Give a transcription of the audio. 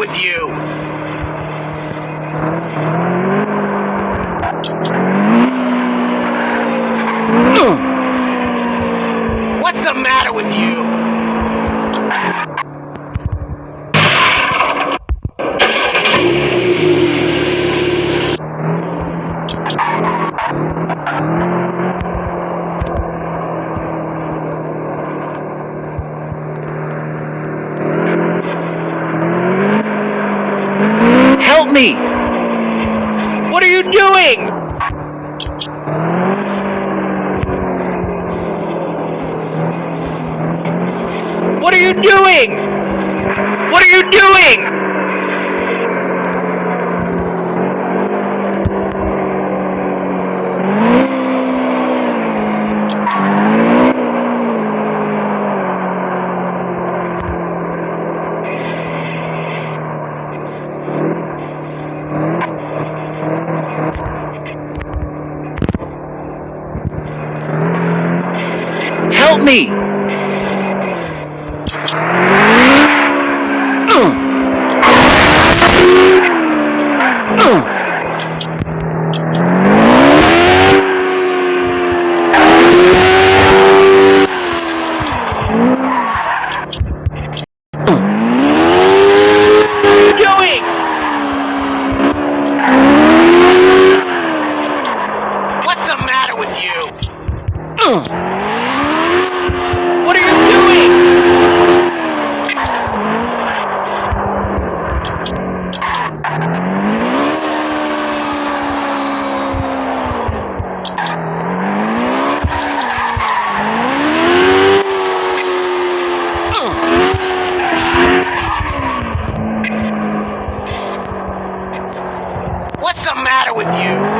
with you? What's the matter with you? Help me! What are you doing? What are you doing? What are you doing? Help me! What's the matter with you? What are you doing? What's the matter with you?